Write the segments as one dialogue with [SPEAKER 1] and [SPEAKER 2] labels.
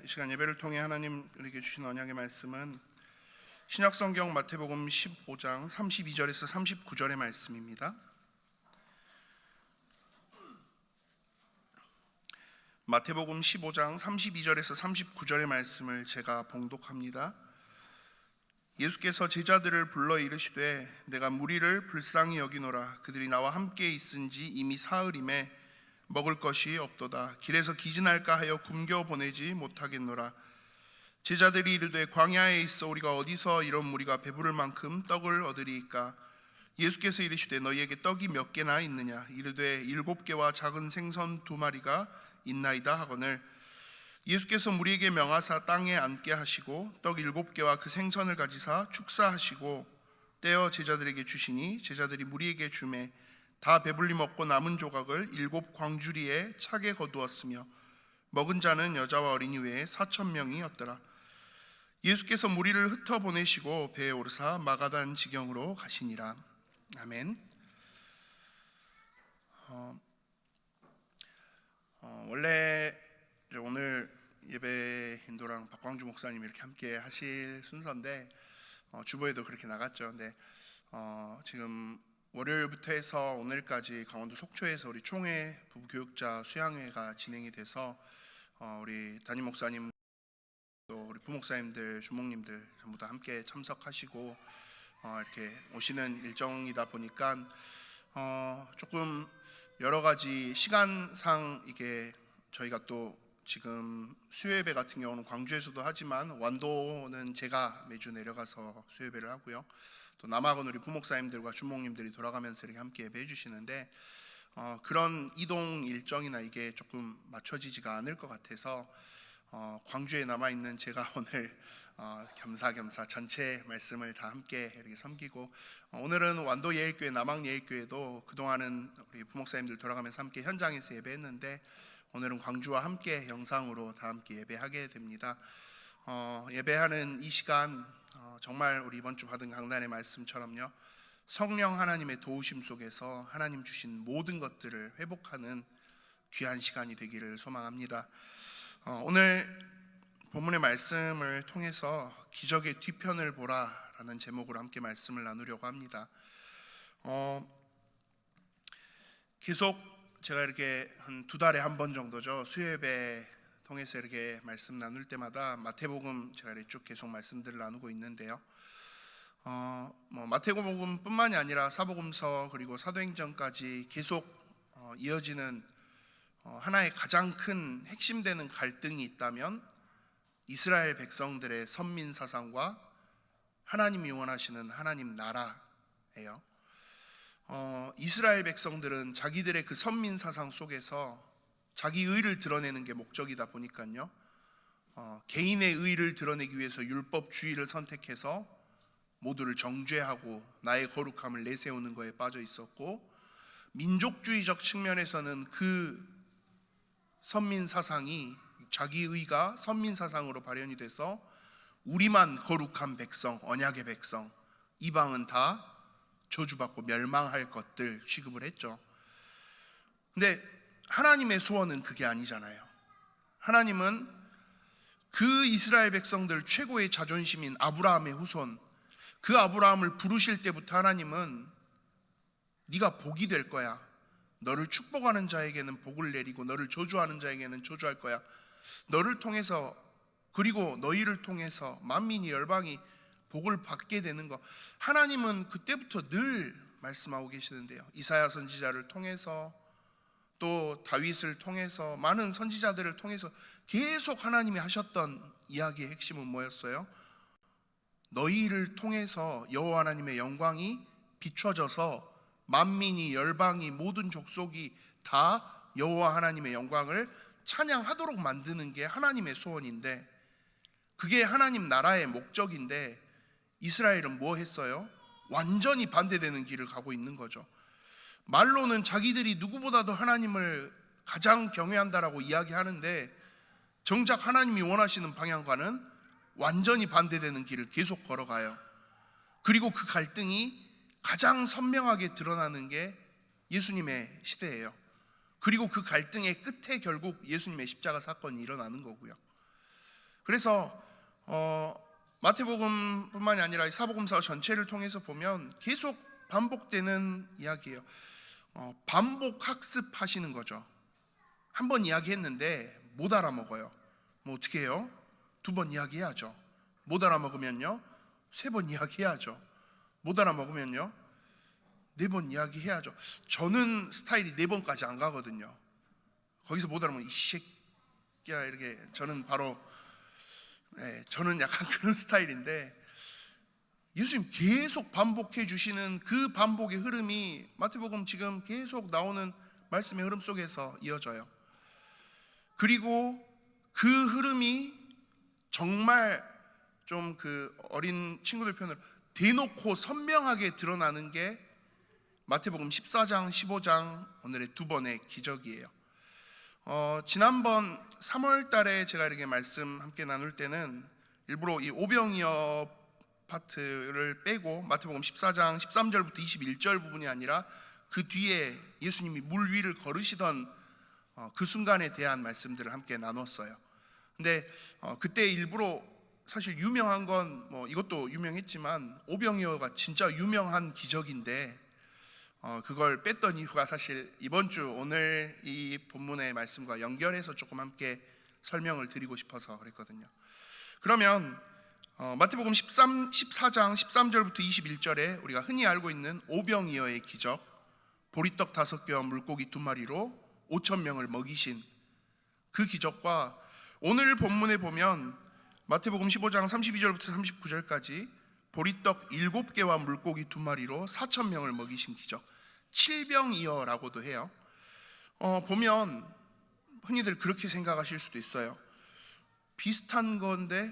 [SPEAKER 1] 이 시간 예배를 통해 하나님 우리에게 주신 언약의 말씀은 신약성경 마태복음 15장 32절에서 39절의 말씀입니다. 마태복음 15장 32절에서 39절의 말씀을 제가 봉독합니다. 예수께서 제자들을 불러 이르시되 내가 무리를 불쌍히 여기노라. 그들이 나와 함께 있은지 이미 사흘임에 먹을 것이 없도다. 길에서 기진할까 하여 굶겨 보내지 못하겠노라. 제자들이 이르되 광야에 있어 우리가 어디서 이런 무리가 배부를 만큼 떡을 얻으리이까. 예수께서 이르시되 너희에게 떡이 몇 개나 있느냐. 이르되 7개와 작은 생선 2마리가 있나이다 하거늘, 예수께서 무리에게 명하사 땅에 앉게 하시고 떡 7개와 그 생선을 가지사 축사하시고 떼어 제자들에게 주시니 제자들이 무리에게 주매 다 배불리 먹고 남은 조각을 7 광주리에 차게 거두었으며 먹은 자는 여자와 어린이 외에 4,000명이었더라. 예수께서 무리를 흩어 보내시고 배에 오르사 마가단 지경으로 가시니라. 아멘. 원래 오늘 예배 인도랑 박광주 목사님이 이렇게 함께 하실 순서인데 주보에도 그렇게 나갔죠. 근데 지금 월요일부터 해서 오늘까지 강원도 속초에서 우리 총회 부교육자 수양회가 진행이 돼서 우리 담임 목사님 또 우리 부목사님들, 주목님들 전부 다 함께 참석하시고 이렇게 오시는 일정이다 보니까 조금 여러 가지 시간상 이게 저희가 또 지금 수요예배 같은 경우는 광주에서도 하지만 완도는 제가 매주 내려가서 수요예배를 하고요. 또 남학은 우리 부목사님들과 주목님들이 돌아가면서 이렇게 함께 예배해 주시는데 그런 이동 일정이나 이게 조금 맞춰지지가 않을 것 같아서 광주에 남아있는 제가 오늘 겸사겸사 전체 말씀을 다 함께 이렇게 섬기고, 오늘은 완도 예일교회, 남학 예일교회도 그동안은 우리 부목사님들 돌아가면서 함께 현장에서 예배했는데 오늘은 광주와 함께 영상으로 다 함께 예배하게 됩니다. 예배하는 이 시간 정말 우리 이번 주 받은 강단의 말씀처럼요, 성령 하나님의 도우심 속에서 하나님 주신 모든 것들을 회복하는 귀한 시간이 되기를 소망합니다. 오늘 본문의 말씀을 통해서 기적의 뒤편을 보라라는 제목으로 함께 말씀을 나누려고 합니다. 계속 제가 이렇게 한 2달에 한 번 정도죠, 수요예배 통해서 이렇게 말씀 나눌 때마다 마태복음 제가 이렇게 쭉 계속 말씀들을 나누고 있는데요. 마태복음뿐만이 아니라 사복음서 그리고 사도행전까지 계속 이어지는 하나의 가장 큰 핵심되는 갈등이 있다면 이스라엘 백성들의 선민 사상과 하나님이 원하시는 하나님 나라예요. 이스라엘 백성들은 자기들의 그 선민 사상 속에서 자기 의를 드러내는 게 목적이다 보니까요, 개인의 의를 드러내기 위해서 율법주의를 선택해서 모두를 정죄하고 나의 거룩함을 내세우는 거에 빠져 있었고, 민족주의적 측면에서는 그 선민 사상이 자기 의가 선민 사상으로 발현이 돼서 우리만 거룩한 백성, 언약의 백성, 이방은 다 저주받고 멸망할 것들 취급을 했죠. 근데 하나님의 소원은 그게 아니잖아요. 하나님은 그 이스라엘 백성들 최고의 자존심인 아브라함의 후손, 그 아브라함을 부르실 때부터 하나님은 네가 복이 될 거야, 너를 축복하는 자에게는 복을 내리고 너를 저주하는 자에게는 저주할 거야, 너를 통해서 그리고 너희를 통해서 만민이 열방이 복을 받게 되는 거, 하나님은 그때부터 늘 말씀하고 계시는데요. 이사야 선지자를 통해서 또 다윗을 통해서 많은 선지자들을 통해서 계속 하나님이 하셨던 이야기의 핵심은 뭐였어요? 너희를 통해서 여호와 하나님의 영광이 비춰져서 만민이 열방이 모든 족속이 다 여호와 하나님의 영광을 찬양하도록 만드는 게 하나님의 소원인데, 그게 하나님 나라의 목적인데 이스라엘은 뭐 했어요? 완전히 반대되는 길을 가고 있는 거죠. 말로는 자기들이 누구보다도 하나님을 가장 경외한다라고 이야기하는데 정작 하나님이 원하시는 방향과는 완전히 반대되는 길을 계속 걸어가요. 그리고 그 갈등이 가장 선명하게 드러나는 게 예수님의 시대예요. 그리고 그 갈등의 끝에 결국 예수님의 십자가 사건이 일어나는 거고요. 그래서 마태복음뿐만이 아니라 사복음서 전체를 통해서 보면 계속 반복되는 이야기예요. 반복 학습하시는 거죠. 한 번 이야기했는데 못 알아먹어요. 뭐 어떻게 해요? 2번 이야기해야죠. 못 알아먹으면요 3번 이야기해야죠. 못 알아먹으면요 4번 이야기해야죠. 저는 스타일이 4번까지 안 가거든요. 거기서 못 알아먹으면 이 새끼야 이렇게 저는 바로 저는 약간 그런 스타일인데, 예수님 계속 반복해 주시는 그 반복의 흐름이 마태복음 지금 계속 나오는 말씀의 흐름 속에서 이어져요. 그리고 그 흐름이 정말 좀 그 어린 친구들 표현으로 대놓고 선명하게 드러나는 게 마태복음 14장, 15장 오늘의 2번의 기적이에요. 지난번 3월 달에 제가 이렇게 말씀 함께 나눌 때는 일부러 이 오병이어 파트를 빼고 마태복음 14장 13절부터 21절 부분이 아니라 그 뒤에 예수님이 물 위를 걸으시던 그 순간에 대한 말씀들을 함께 나눴어요. 근데 그때 일부러 사실 유명한 건 이것도 유명했지만 오병이어가 진짜 유명한 기적인데 그걸 뺐던 이유가 사실 이번 주 오늘 이 본문의 말씀과 연결해서 조금 함께 설명을 드리고 싶어서 그랬거든요. 그러면 마태복음 14장 13절부터 21절에 우리가 흔히 알고 있는 오병이어의 기적, 보리떡 5개와 물고기 2마리로 5,000명을 먹이신 그 기적과 오늘 본문에 보면 마태복음 15장 32절부터 39절까지 보리떡 7개와 물고기 2마리로 4,000명을 먹이신 기적, 칠병이어라고도 해요. 보면 흔히들 그렇게 생각하실 수도 있어요. 비슷한 건데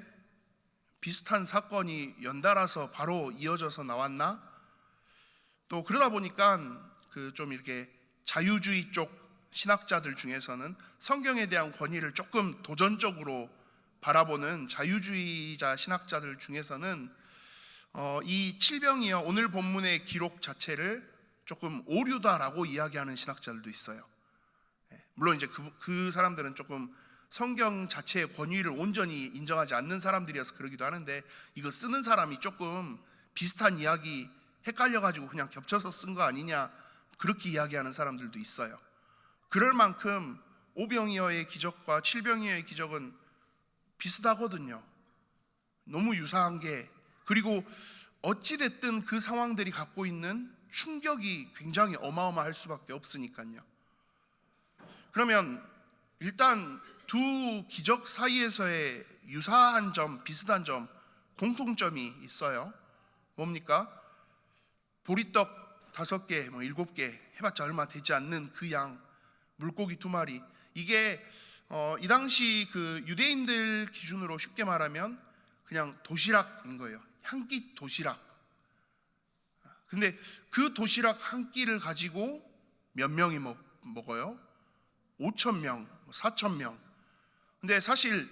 [SPEAKER 1] 비슷한 사건이 연달아서 바로 이어져서 나왔나? 또 그러다 보니까 그 좀 이렇게 자유주의 쪽 신학자들 중에서는 성경에 대한 권위를 조금 도전적으로 바라보는 자유주의자 신학자들 중에서는 이 칠병이어 오늘 본문의 기록 자체를 조금 오류다라고 이야기하는 신학자들도 있어요. 물론 이제 그 사람들은 조금 성경 자체의 권위를 온전히 인정하지 않는 사람들이어서 그러기도 하는데, 이거 쓰는 사람이 조금 비슷한 이야기 헷갈려가지고 그냥 겹쳐서 쓴 거 아니냐, 그렇게 이야기하는 사람들도 있어요. 그럴 만큼 오병이어의 기적과 칠병이어의 기적은 비슷하거든요. 너무 유사한 게, 그리고 어찌됐든 그 상황들이 갖고 있는 충격이 굉장히 어마어마할 수밖에 없으니까요. 그러면 일단 두 기적 사이에서의 유사한 점, 비슷한 점, 공통점이 있어요. 뭡니까? 보리떡 5개, 7개 해봤자 얼마 되지 않는 그 양, 물고기 2마리. 이게 이 당시 그 유대인들 기준으로 쉽게 말하면 그냥 도시락인 거예요. 한 끼 도시락. 근데 그 도시락 한 끼를 가지고 몇 명이 먹어요? 5,000명, 4,000명. 근데 사실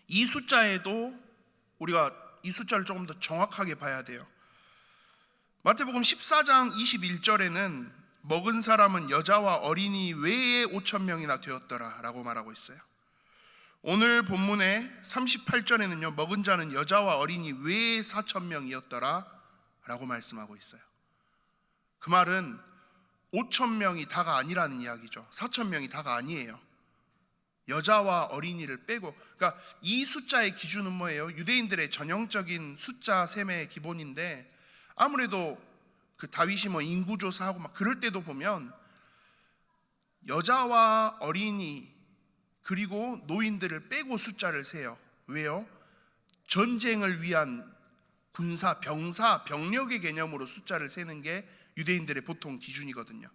[SPEAKER 1] 이 숫자에도 우리가 이 숫자를 조금 더 정확하게 봐야 돼요. 마태복음 14장 21절에는 먹은 사람은 여자와 어린이 외에 5,000명이나 되었더라 라고 말하고 있어요. 오늘 본문의 38절에는요, 먹은 자는 여자와 어린이 외에 4,000명이었더라 라고 말씀하고 있어요. 그 말은 5,000명이 다가 아니라는 이야기죠. 4,000명이 다가 아니에요. 여자와 어린이를 빼고. 그러니까 이 숫자의 기준은 뭐예요? 유대인들의 전형적인 숫자 셈의 기본인데, 아무래도 그 다윗이 인구조사하고 막 그럴 때도 보면 여자와 어린이 그리고 노인들을 빼고 숫자를 세요. 왜요? 전쟁을 위한 군사, 병사, 병력의 개념으로 숫자를 세는 게 유대인들의 보통 기준이거든요.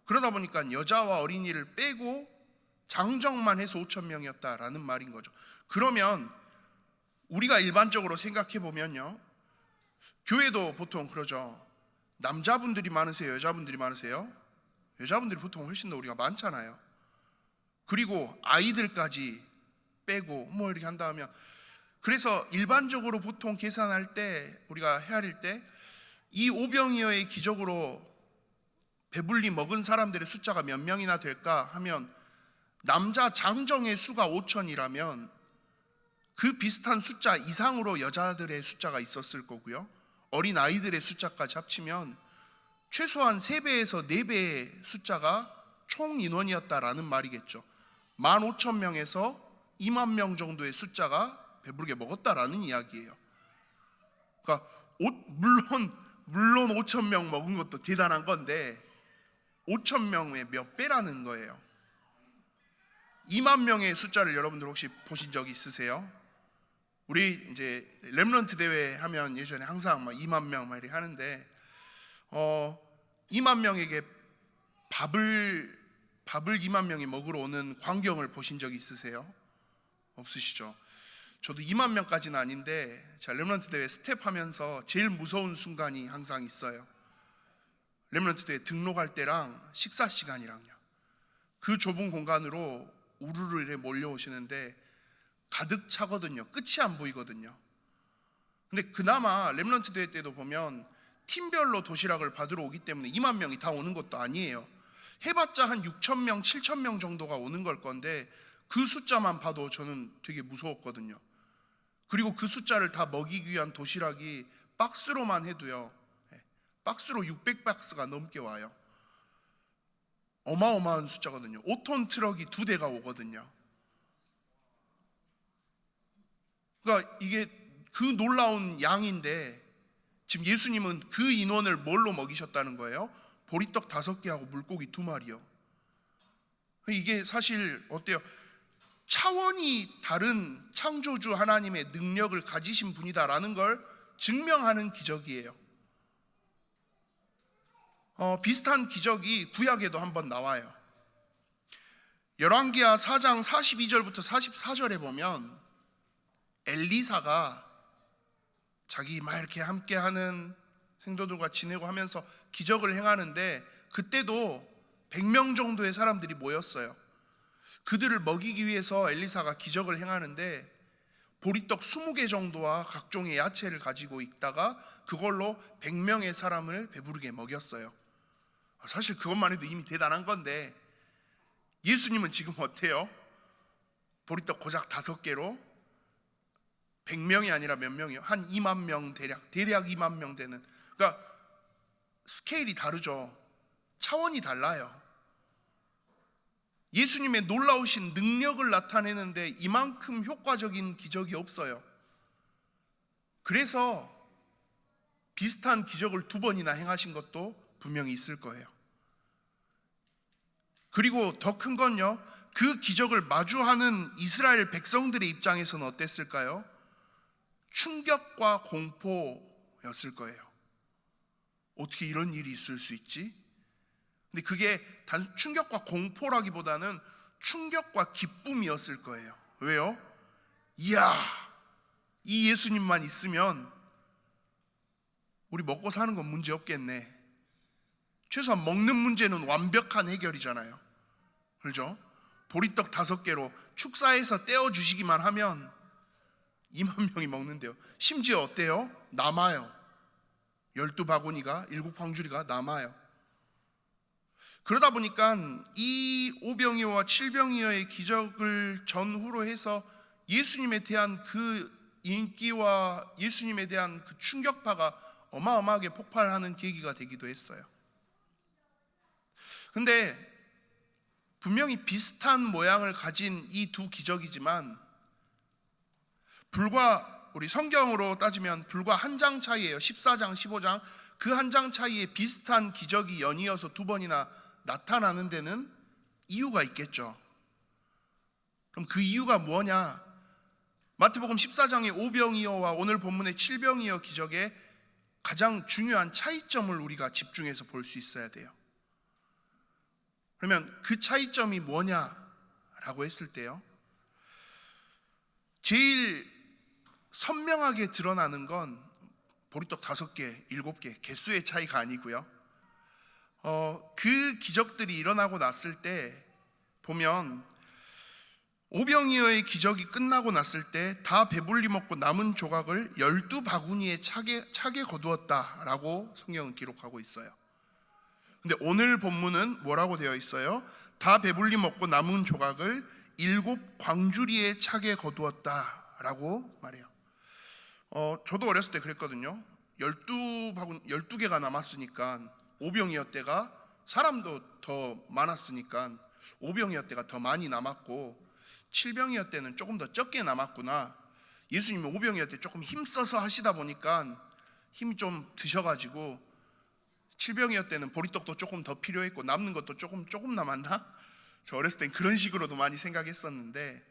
[SPEAKER 1] 그러다 보니까 여자와 어린이를 빼고 장정만 해서 5,000명이었다라는 말인 거죠. 그러면 우리가 일반적으로 생각해 보면요, 교회도 보통 그러죠. 남자분들이 많으세요? 여자분들이 많으세요? 여자분들이 보통 훨씬 더 우리가 많잖아요. 그리고 아이들까지 빼고 이렇게 한다 하면, 그래서 일반적으로 보통 계산할 때, 우리가 헤아릴 때 이 오병이어의 기적으로 배불리 먹은 사람들의 숫자가 몇 명이나 될까 하면 남자 장정의 수가 5천이라면 그 비슷한 숫자 이상으로 여자들의 숫자가 있었을 거고요. 어린 아이들의 숫자까지 합치면 최소한 3배에서 4배의 숫자가 총 인원이었다라는 말이겠죠. 15,000명에서 2만 명 정도의 숫자가 배부르게 먹었다라는 이야기예요. 그러니까 물론 5,000명 먹은 것도 대단한 건데 5,000명의 몇 배라는 거예요. 2만 명의 숫자를 여러분들 혹시 보신 적 있으세요? 우리 이제 렘넌트 대회 하면 예전에 항상 막 2만 명 막 이렇게 하는데 2만 명에게 밥을 2만 명이 먹으러 오는 광경을 보신 적 있으세요? 없으시죠? 저도 2만 명까지는 아닌데 제가 렘넌트 대회 스텝하면서 제일 무서운 순간이 항상 있어요. 렘넌트 대회 등록할 때랑 식사 시간이랑요. 그 좁은 공간으로 우르르 이렇게 몰려오시는데 가득 차거든요. 끝이 안 보이거든요. 근데 그나마 렘넌트 대회 때도 보면 팀별로 도시락을 받으러 오기 때문에 2만 명이 다 오는 것도 아니에요. 해봤자 한 6,000명, 7,000명 정도가 오는 걸 건데 그 숫자만 봐도 저는 되게 무서웠거든요. 그리고 그 숫자를 다 먹이기 위한 도시락이 박스로만 해도요, 박스로 600박스가 넘게 와요. 어마어마한 숫자거든요. 5톤 트럭이 2대가 오거든요. 그러니까 이게 그 놀라운 양인데 지금 예수님은 그 인원을 뭘로 먹이셨다는 거예요? 보리떡 5개하고 물고기 2마리요. 이게 사실 어때요? 차원이 다른 창조주 하나님의 능력을 가지신 분이다라는 걸 증명하는 기적이에요. 비슷한 기적이 구약에도 한번 나와요. 열왕기하 4장 42절부터 44절에 보면 엘리사가 자기 막 이렇게 함께하는 생도들과 지내고 하면서 기적을 행하는데 그때도 100명 정도의 사람들이 모였어요. 그들을 먹이기 위해서 엘리사가 기적을 행하는데 보리떡 20개 정도와 각종의 야채를 가지고 있다가 그걸로 100명의 사람을 배부르게 먹였어요. 사실 그것만 해도 이미 대단한 건데 예수님은 지금 어때요? 보리떡 고작 5개로 100명이 아니라 몇 명이요? 한 2만 명 대략 2만 명 되는. 그러니까 스케일이 다르죠. 차원이 달라요. 예수님의 놀라우신 능력을 나타내는데 이만큼 효과적인 기적이 없어요. 그래서 비슷한 기적을 2번이나 행하신 것도 분명히 있을 거예요. 그리고 더 큰 건요, 그 기적을 마주하는 이스라엘 백성들의 입장에서는 어땠을까요? 충격과 공포였을 거예요. 어떻게 이런 일이 있을 수 있지? 근데 그게 단 충격과 공포라기보다는 충격과 기쁨이었을 거예요. 왜요? 이야, 이 예수님만 있으면 우리 먹고 사는 건 문제 없겠네. 최소한 먹는 문제는 완벽한 해결이잖아요. 그렇죠? 보리떡 5개로 축사해서 떼어주시기만 하면 2만 명이 먹는데요. 심지어 어때요? 남아요. 12바구니가 7광주리가 남아요. 그러다 보니까 이 오병이어와 칠병이어의 기적을 전후로 해서 예수님에 대한 그 인기와 예수님에 대한 그 충격파가 어마어마하게 폭발하는 계기가 되기도 했어요. 근데 분명히 비슷한 모양을 가진 이 2 기적이지만 불과 우리 성경으로 따지면 불과 한 장 차이예요. 14장, 15장. 그 한 장 차이에 비슷한 기적이 연이어서 2번이나 나타나는 데는 이유가 있겠죠. 그럼 그 이유가 뭐냐? 마태복음 14장의 오병이어와 오늘 본문의 칠병이어 기적의 가장 중요한 차이점을 우리가 집중해서 볼 수 있어야 돼요. 그러면 그 차이점이 뭐냐라고 했을 때요, 제일 선명하게 드러나는 건 보리떡 5개, 7개 개수의 차이가 아니고요. 그 기적들이 일어나고 났을 때 보면 오병이어의 기적이 끝나고 났을 때 다 배불리 먹고 남은 조각을 12바구니에 차게 거두었다라고 성경은 기록하고 있어요. 근데 오늘 본문은 뭐라고 되어 있어요? 다 배불리 먹고 남은 조각을 7 광주리에 차게 거두었다라고 말해요. 저도 어렸을 때 그랬거든요. 12개가 남았으니까 오병이어때가 사람도 더 많았으니까 오병이어때가 더 많이 남았고 7병이어때는 조금 더 적게 남았구나. 예수님이 오병이어때 조금 힘써서 하시다 보니까 힘이 좀 드셔가지고 7병이어때는 보리떡도 조금 더 필요했고 남는 것도 조금 남았나? 저 어렸을 땐 그런 식으로도 많이 생각했었는데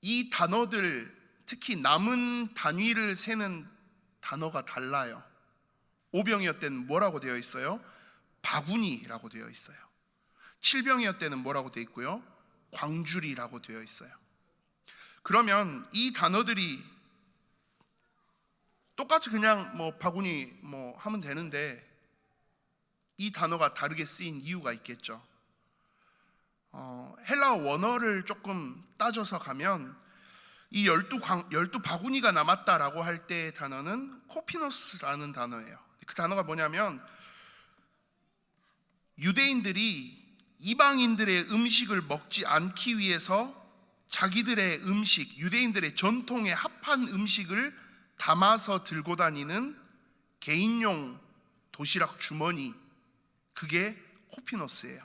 [SPEAKER 1] 이 단어들, 특히 남은 단위를 세는 단어가 달라요. 오병이어때는 뭐라고 되어 있어요? 바구니라고 되어 있어요. 7병이어때는 뭐라고 되어 있고요? 광주리라고 되어 있어요. 그러면 이 단어들이 똑같이 그냥 바구니 하면 되는데 이 단어가 다르게 쓰인 이유가 있겠죠. 헬라어 원어를 조금 따져서 가면 이 12 바구니가 남았다라고 할 때의 단어는 코피노스라는 단어예요. 그 단어가 뭐냐면 유대인들이 이방인들의 음식을 먹지 않기 위해서 자기들의 음식, 유대인들의 전통에 합한 음식을 담아서 들고 다니는 개인용 도시락 주머니, 그게 코피노스예요.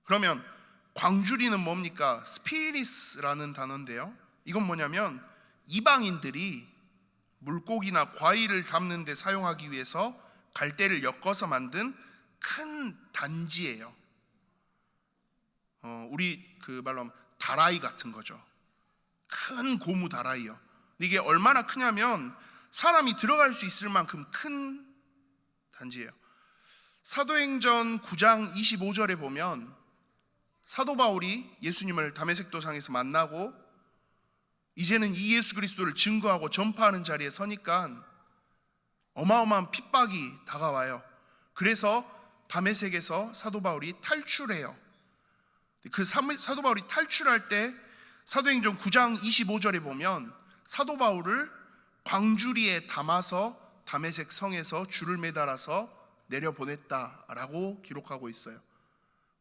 [SPEAKER 1] 그러면 광주리는 뭡니까? 스피리스라는 단어인데요, 이건 뭐냐면 이방인들이 물고기나 과일을 담는 데 사용하기 위해서 갈대를 엮어서 만든 큰 단지예요. 우리 그 말로 하면 다라이 같은 거죠. 큰 고무 다라이요. 이게 얼마나 크냐면 사람이 들어갈 수 있을 만큼 큰 단지예요. 사도행전 9장 25절에 보면 사도 바울이 예수님을 다메섹 도상에서 만나고 이제는 이 예수 그리스도를 증거하고 전파하는 자리에 서니까 어마어마한 핍박이 다가와요. 그래서 다메섹에서 사도 바울이 탈출해요. 그 사도 바울이 탈출할 때 사도행전 9장 25절에 보면 사도 바울을 광주리에 담아서 다메섹 성에서 줄을 매달아서 내려보냈다라고 기록하고 있어요.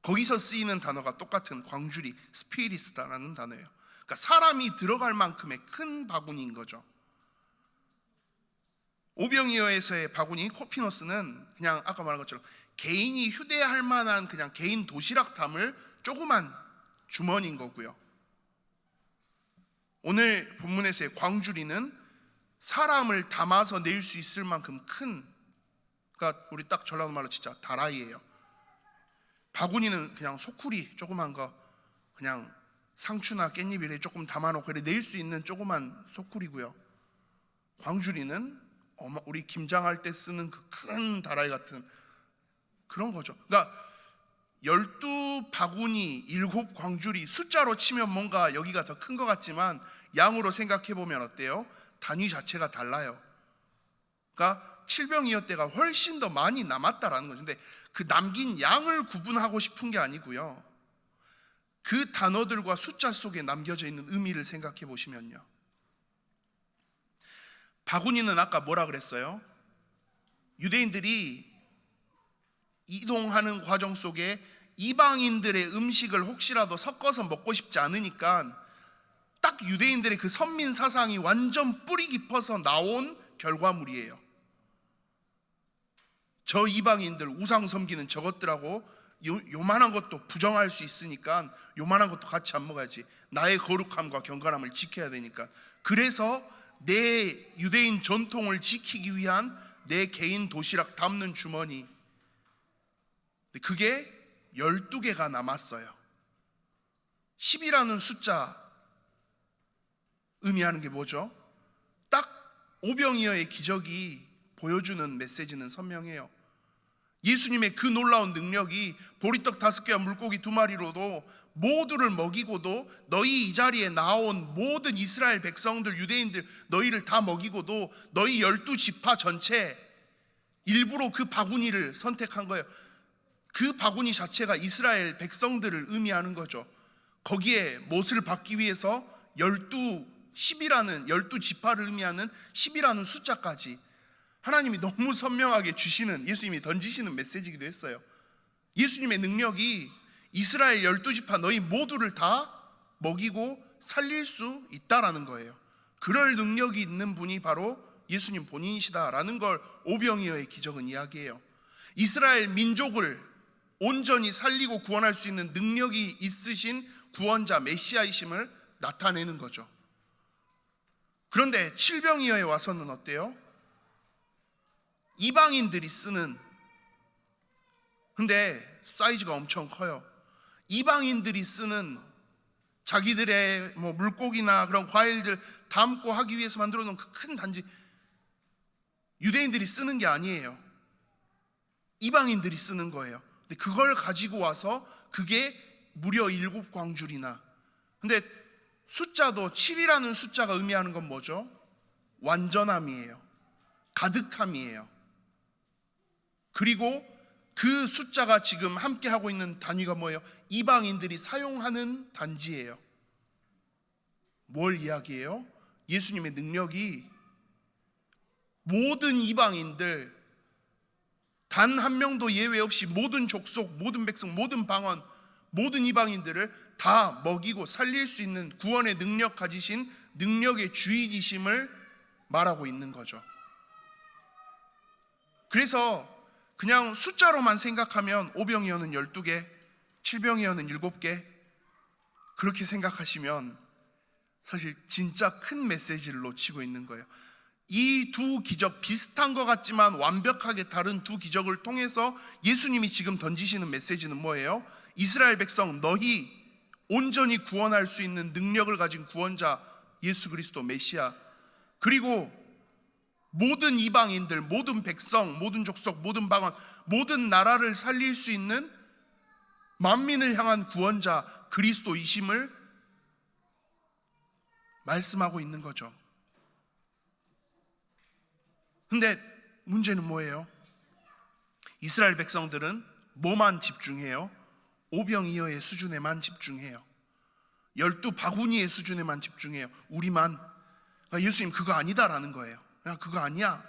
[SPEAKER 1] 거기서 쓰이는 단어가 똑같은 광주리, 스피리스다라는 단어예요. 그러니까 사람이 들어갈 만큼의 큰 바구니인 거죠. 오병이어에서의 바구니 코피노스는 그냥 아까 말한 것처럼 개인이 휴대할 만한 그냥 개인 도시락 담을 조그만 주머니인 거고요. 오늘 본문에서의 광주리는 사람을 담아서 낼 수 있을 만큼 큰, 그러니까 우리 딱 전라도 말로 진짜 다라이예요. 바구니는 그냥 소쿠리 조그만 거, 그냥 상추나 깻잎 조금 담아놓고 그래 낼 수 있는 조그만 소쿠리고요. 광주리는 우리 김장할 때 쓰는 그 큰 다라이 같은 그런 거죠. 그러니까 12 바구니, 7 광주리, 숫자로 치면 뭔가 여기가 더 큰 것 같지만 양으로 생각해 보면 어때요? 단위 자체가 달라요. 그러니까 7병이어때가 훨씬 더 많이 남았다라는 거죠. 근데 그 남긴 양을 구분하고 싶은 게 아니고요, 그 단어들과 숫자 속에 남겨져 있는 의미를 생각해 보시면요, 바구니는 아까 뭐라 그랬어요? 유대인들이 이동하는 과정 속에 이방인들의 음식을 혹시라도 섞어서 먹고 싶지 않으니까 딱 유대인들의 그 선민 사상이 완전 뿌리 깊어서 나온 결과물이에요. 저 이방인들 우상 섬기는 저것들하고 요만한 것도 부정할 수 있으니까 요만한 것도 같이 안 먹어야지. 나의 거룩함과 경건함을 지켜야 되니까. 그래서 내 유대인 전통을 지키기 위한 내 개인 도시락 담는 주머니, 그게 12개가 남았어요. 10이라는 숫자 의미하는 게 뭐죠? 딱 오병이어의 기적이 보여주는 메시지는 선명해요. 예수님의 그 놀라운 능력이 보리떡 5개와 물고기 2마리로도 모두를 먹이고도, 너희 이 자리에 나온 모든 이스라엘 백성들, 유대인들 너희를 다 먹이고도 너희 12지파 전체 일부러 그 바구니를 선택한 거예요. 그 바구니 자체가 이스라엘 백성들을 의미하는 거죠. 거기에 못을 받기 위해서 12지파를 의미하는 10이라는 숫자까지, 하나님이 너무 선명하게 주시는, 예수님이 던지시는 메시지이기도 했어요. 예수님의 능력이 이스라엘 12지파 너희 모두를 다 먹이고 살릴 수 있다라는 거예요. 그럴 능력이 있는 분이 바로 예수님 본인이시다라는 걸 오병이어의 기적은 이야기해요. 이스라엘 민족을 온전히 살리고 구원할 수 있는 능력이 있으신 구원자 메시아이심을 나타내는 거죠. 그런데 칠병이어에 와서는 어때요? 이방인들이 쓰는, 근데 사이즈가 엄청 커요. 이방인들이 쓰는 자기들의 물고기나 그런 과일들 담고 하기 위해서 만들어 놓은 그 큰 단지, 유대인들이 쓰는 게 아니에요. 이방인들이 쓰는 거예요. 근데 그걸 가지고 와서 그게 무려 7광줄이나. 근데 숫자도 7이라는 숫자가 의미하는 건 뭐죠? 완전함이에요. 가득함이에요. 그리고 그 숫자가 지금 함께 하고 있는 단위가 뭐예요? 이방인들이 사용하는 단지예요. 뭘 이야기해요? 예수님의 능력이 모든 이방인들, 단 한 명도 예외 없이 모든 족속, 모든 백성, 모든 방언, 모든 이방인들을 다 먹이고 살릴 수 있는 구원의 능력 가지신 능력의 주인이심을 말하고 있는 거죠. 그래서 그냥 숫자로만 생각하면 오병이어는 12개, 칠병이어는 7개, 그렇게 생각하시면 사실 진짜 큰 메시지를 놓치고 있는 거예요. 이 두 기적, 비슷한 것 같지만 완벽하게 다른 두 기적을 통해서 예수님이 지금 던지시는 메시지는 뭐예요? 이스라엘 백성, 너희 온전히 구원할 수 있는 능력을 가진 구원자 예수 그리스도 메시아, 그리고 모든 이방인들, 모든 백성, 모든 족속, 모든 방언, 모든 나라를 살릴 수 있는 만민을 향한 구원자 그리스도이심을 말씀하고 있는 거죠. 근데 문제는 뭐예요? 이스라엘 백성들은 뭐만 집중해요? 오병이어의 수준에만 집중해요. 12바구니의 수준에만 집중해요. 우리만. 그러니까 예수님 그거 아니다라는 거예요. 그냥 그거 아니야.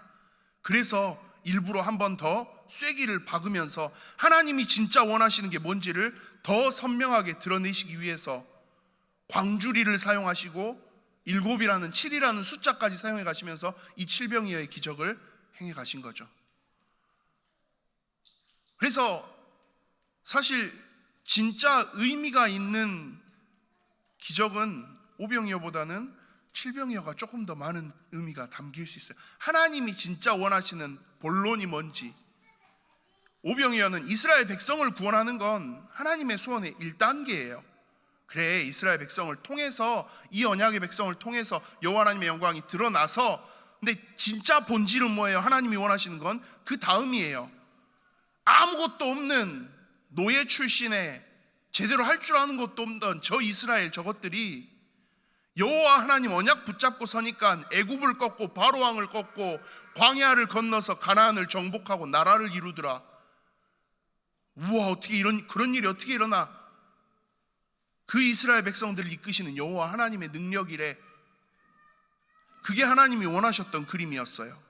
[SPEAKER 1] 그래서 일부러 한 번 더 쐐기를 박으면서 하나님이 진짜 원하시는 게 뭔지를 더 선명하게 드러내시기 위해서 광주리를 사용하시고 7이라는 7이라는 숫자까지 사용해 가시면서 이 칠병이어의 기적을 행해 가신 거죠. 그래서 사실 진짜 의미가 있는 기적은 오병이어보다는 칠병이어가 조금 더 많은 의미가 담길 수 있어요. 하나님이 진짜 원하시는 본론이 뭔지. 오병이어는 이스라엘 백성을 구원하는 건 하나님의 소원의 1단계예요. 그래, 이스라엘 백성을 통해서, 이 언약의 백성을 통해서 여호와 하나님의 영광이 드러나서, 근데 진짜 본질은 뭐예요? 하나님이 원하시는 건 그 다음이에요. 아무것도 없는 노예 출신의 제대로 할 줄 아는 것도 없던 저 이스라엘, 저것들이 여호와 하나님 언약 붙잡고 서니까 애굽을 꺾고 바로 왕을 꺾고 광야를 건너서 가나안을 정복하고 나라를 이루더라. 우와, 어떻게 그런 일이 어떻게 일어나? 그 이스라엘 백성들을 이끄시는 여호와 하나님의 능력이래. 그게 하나님이 원하셨던 그림이었어요.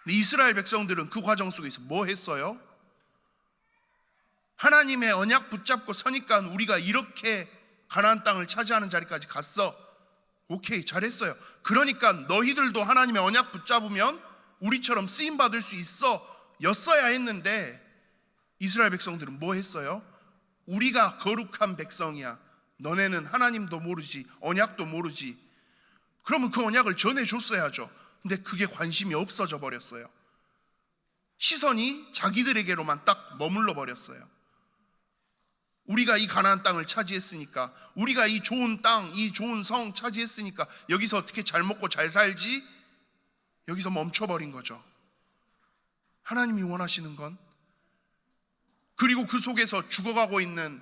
[SPEAKER 1] 근데 이스라엘 백성들은 그 과정 속에서 뭐 했어요? 하나님의 언약 붙잡고 서니까 우리가 이렇게 가나안 땅을 차지하는 자리까지 갔어. 오케이, 잘했어요. 그러니까 너희들도 하나님의 언약 붙잡으면 우리처럼 쓰임받을 수 있어 였어야 했는데, 이스라엘 백성들은 뭐 했어요? 우리가 거룩한 백성이야. 너네는 하나님도 모르지, 언약도 모르지. 그러면 그 언약을 전해줬어야죠. 근데 그게 관심이 없어져 버렸어요. 시선이 자기들에게로만 딱 머물러 버렸어요. 우리가 이 가나안 땅을 차지했으니까, 우리가 이 좋은 땅, 이 좋은 성 차지했으니까 여기서 어떻게 잘 먹고 잘 살지? 여기서 멈춰버린 거죠. 하나님이 원하시는 건, 그리고 그 속에서 죽어가고 있는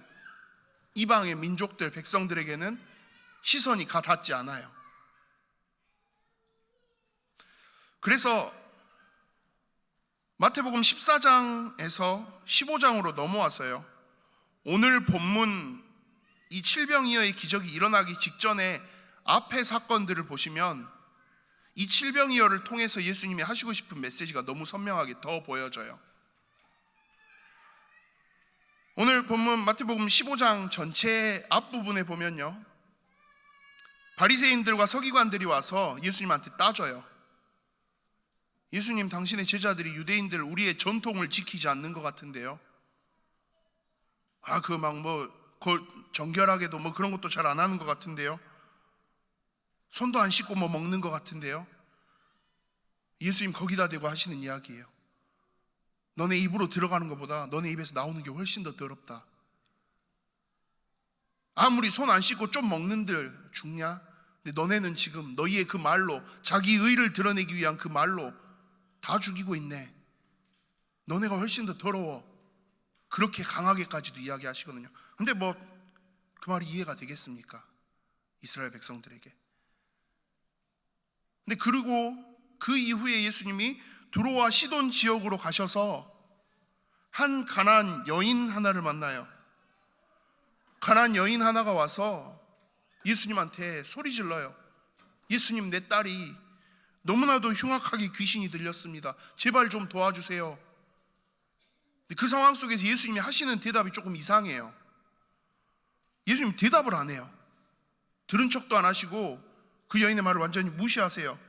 [SPEAKER 1] 이방의 민족들, 백성들에게는 시선이 가 닿지 않아요. 그래서 마태복음 14장에서 15장으로 넘어와서요, 오늘 본문 이 칠병이어의 기적이 일어나기 직전에 앞의 사건들을 보시면 이 칠병이어를 통해서 예수님이 하시고 싶은 메시지가 너무 선명하게 더 보여져요. 오늘 본문 마태복음 15장 전체 앞부분에 보면요, 바리새인들과 서기관들이 와서 예수님한테 따져요. 예수님, 당신의 제자들이 유대인들 우리의 전통을 지키지 않는 것 같은데요. 그 막 정결하게도 그런 것도 잘 안 하는 것 같은데요. 손도 안 씻고 먹는 것 같은데요. 예수님 거기다 대고 하시는 이야기예요. 너네 입으로 들어가는 것보다 너네 입에서 나오는 게 훨씬 더 더럽다. 아무리 손 안 씻고 좀 먹는들 죽냐? 근데 너네는 지금 너희의 그 말로, 자기 의를 드러내기 위한 그 말로 다 죽이고 있네. 너네가 훨씬 더 더러워. 그렇게 강하게까지도 이야기하시거든요. 근데 그 말이 이해가 되겠습니까? 이스라엘 백성들에게. 근데 그리고 그 이후에 예수님이 두로와 시돈 지역으로 가셔서 한 가나안 여인 하나를 만나요. 가나안 여인 하나가 와서 예수님한테 소리 질러요. 예수님, 내 딸이 너무나도 흉악하게 귀신이 들렸습니다. 제발 좀 도와주세요. 그 상황 속에서 예수님이 하시는 대답이 조금 이상해요. 예수님 대답을 안 해요. 들은 척도 안 하시고 그 여인의 말을 완전히 무시하세요.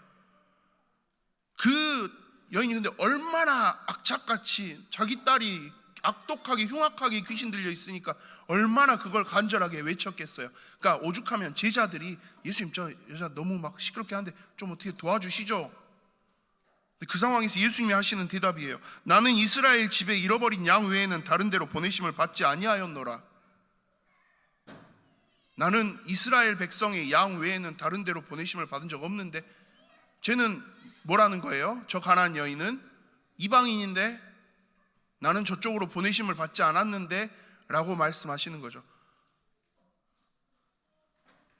[SPEAKER 1] 그 여인이 근데 얼마나 악착같이 자기 딸이 악독하게 흉악하게 귀신 들려 있으니까 얼마나 그걸 간절하게 외쳤겠어요. 그러니까 오죽하면 제자들이 예수님, 저 여자 너무 시끄럽게 하는데 좀 어떻게 도와주시죠. 그 상황에서 예수님이 하시는 대답이에요. 나는 이스라엘 집에 잃어버린 양 외에는 다른 데로 보내심을 받지 아니하였노라. 나는 이스라엘 백성의 양 외에는 다른 데로 보내심을 받은 적 없는데, 쟤는 뭐라는 거예요? 저 가나안 여인은 이방인인데 나는 저쪽으로 보내심을 받지 않았는데 라고 말씀하시는 거죠.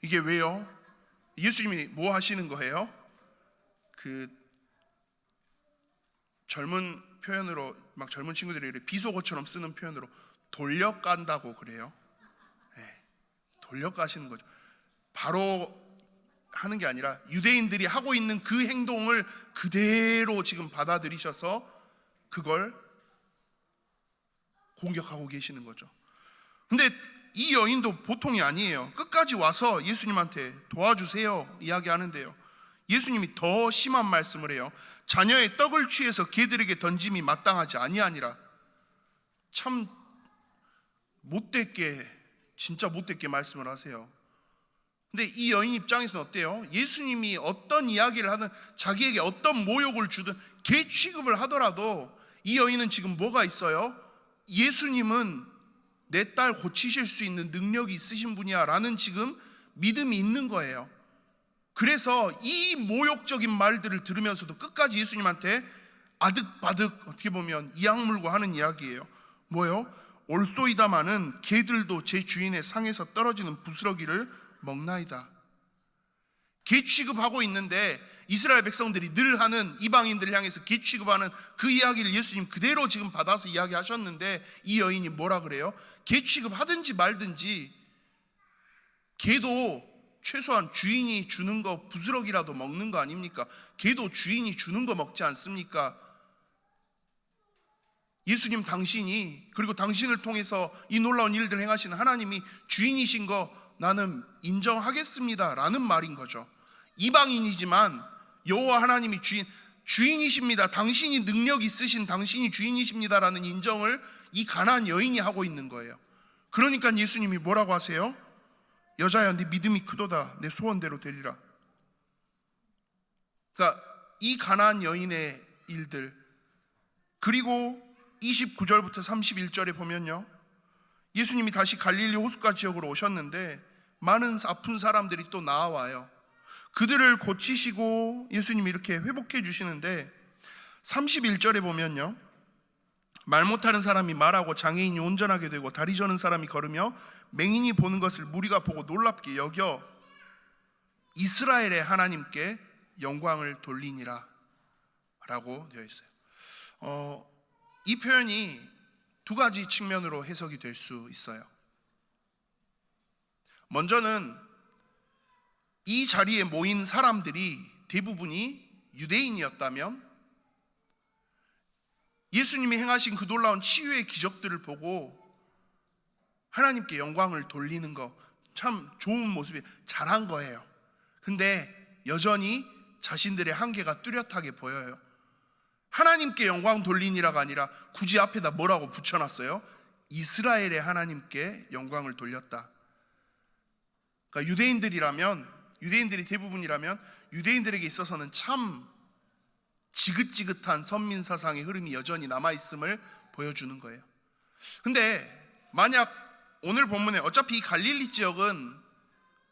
[SPEAKER 1] 이게 왜요? 예수님이 뭐 하시는 거예요? 그 젊은 표현으로 젊은 친구들이 비속어처럼 쓰는 표현으로 돌려간다고 그래요. 돌려가시는 거죠. 바로 하는 게 아니라 유대인들이 하고 있는 그 행동을 그대로 지금 받아들이셔서 그걸 공격하고 계시는 거죠. 근데 이 여인도 보통이 아니에요. 끝까지 와서 예수님한테 도와주세요 이야기하는데요, 예수님이 더 심한 말씀을 해요. 자녀의 떡을 취해서 개들에게 던짐이 마땅하지 아니하니라. 참 못되게, 진짜 못되게 말씀을 하세요. 근데 이 여인 입장에서는 어때요? 예수님이 어떤 이야기를 하든 자기에게 어떤 모욕을 주든 개 취급을 하더라도 이 여인은 지금 뭐가 있어요? 예수님은 내 딸 고치실 수 있는 능력이 있으신 분이야 라는 지금 믿음이 있는 거예요. 그래서 이 모욕적인 말들을 들으면서도 끝까지 예수님한테 아득바득 어떻게 보면 이악 물고 하는 이야기예요. 뭐요? 올소이다마는 개들도 제 주인의 상에서 떨어지는 부스러기를 먹나이다. 개 취급하고 있는데 이스라엘 백성들이 늘 하는, 이방인들을 향해서 개 취급하는 그 이야기를 예수님 그대로 지금 받아서 이야기하셨는데 이 여인이 뭐라 그래요? 개 취급하든지 말든지 개도 최소한 주인이 주는 거 부스러기라도 먹는 거 아닙니까? 개도 주인이 주는 거 먹지 않습니까? 예수님 당신이, 그리고 당신을 통해서 이 놀라운 일들 행하시는 하나님이 주인이신 거 나는 인정하겠습니다 라는 말인 거죠. 이방인이지만 여호와 하나님이 주인이십니다, 당신이 능력 있으신 당신이 주인이십니다 라는 인정을 이 가나안 여인이 하고 있는 거예요. 그러니까 예수님이 뭐라고 하세요? 여자야, 네 믿음이 크도다, 내 소원대로 되리라. 그러니까 이 가나안 여인의 일들, 그리고 29절부터 31절에 보면요, 예수님이 다시 갈릴리 호숫가 지역으로 오셨는데 많은 아픈 사람들이 또 나와요. 그들을 고치시고 예수님이 이렇게 회복해 주시는데 31절에 보면요, 말 못하는 사람이 말하고 장애인이 온전하게 되고 다리 저는 사람이 걸으며 맹인이 보는 것을 무리가 보고 놀랍게 여겨 이스라엘의 하나님께 영광을 돌리니라 라고 되어 있어요. 이 표현이 두 가지 측면으로 해석이 될 수 있어요. 먼저는 이 자리에 모인 사람들이 대부분이 유대인이었다면 예수님이 행하신 그 놀라운 치유의 기적들을 보고 하나님께 영광을 돌리는 거 참 좋은 모습이에요. 잘한 거예요. 근데 여전히 자신들의 한계가 뚜렷하게 보여요. 하나님께 영광 돌리니라가 아니라 굳이 앞에다 뭐라고 붙여놨어요? 이스라엘의 하나님께 영광을 돌렸다. 그러니까 유대인들이 대부분이라면 유대인들에게 있어서는 참 지긋지긋한 선민 사상의 흐름이 여전히 남아있음을 보여주는 거예요. 근데 만약 오늘 본문에 어차피 이 갈릴리 지역은